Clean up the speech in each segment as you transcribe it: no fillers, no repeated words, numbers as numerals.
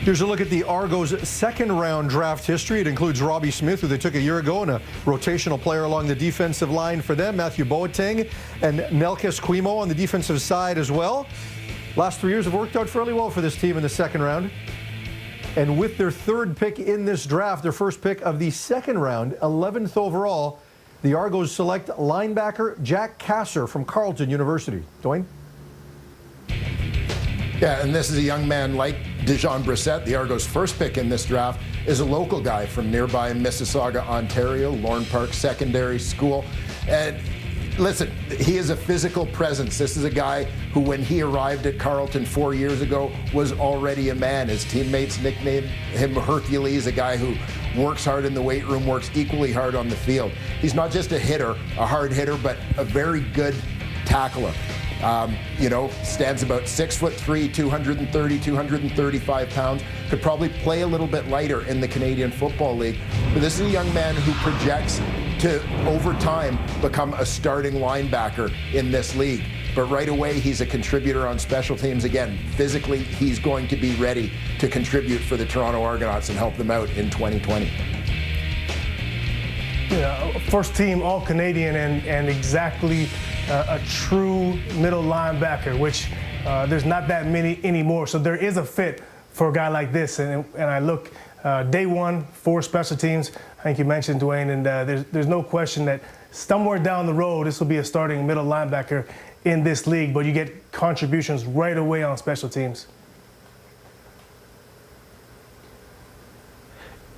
Here's a look at the Argos' second-round draft history. It includes Robbie Smith, who they took a year ago, and a rotational player along the defensive line for them, Matthew Boateng, and Nelkis Quimo on the defensive side as well. Last 3 years have worked out fairly well for this team in the second round. And with their third pick in this draft, their first pick of the second round, 11th overall, the Argos select linebacker Jack Cassar from Carleton University. Dwayne? Yeah, and this is a young man like Dijon Brissett. The Argos' first pick in this draft is a local guy from nearby Mississauga, Ontario, Lorne Park Secondary School. And listen, he is a physical presence. This is a guy who, when he arrived at Carleton 4 years ago, was already a man. His teammates nicknamed him Hercules, a guy who works hard in the weight room, works equally hard on the field. He's not just a hitter, a hard hitter, but a very good tackler. Stands about 6'3", 230, 235 pounds. Could probably play a little bit lighter in the Canadian Football League. But this is a young man who projects to, over time, become a starting linebacker in this league. But right away, he's a contributor on special teams. Again, physically, he's going to be ready to contribute for the Toronto Argonauts and help them out in 2020. Yeah, first team All-Canadian and exactly a true middle linebacker, which there's not that many anymore. So there is a fit for a guy like this. And I look day one for special teams. I think you mentioned Dwayne, and there's no question that somewhere down the road this will be a starting middle linebacker in this league. But you get contributions right away on special teams.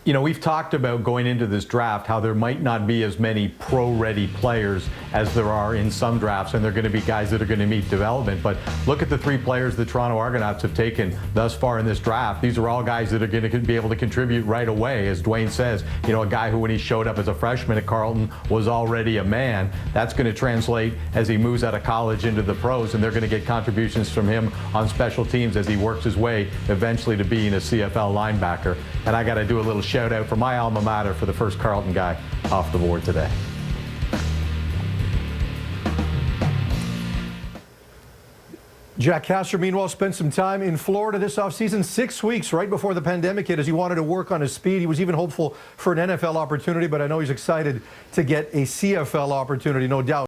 You know, we've talked about going into this draft how there might not be as many pro-ready players as there are in some drafts, and they're going to be guys that are going to meet development. But look at the three players the Toronto Argonauts have taken thus far in this draft. These are all guys that are going to be able to contribute right away. As Dwayne says, you know, a guy who, when he showed up as a freshman at Carleton, was already a man. That's going to translate as he moves out of college into the pros, and they're going to get contributions from him on special teams as he works his way eventually to being a CFL linebacker. And I got to do a little shout out for my alma mater for the first Carleton guy off the board today. Jack Cassar, meanwhile, spent some time in Florida this offseason, 6 weeks right before the pandemic hit, as he wanted to work on his speed. He was even hopeful for an NFL opportunity, but I know he's excited to get a CFL opportunity, no doubt.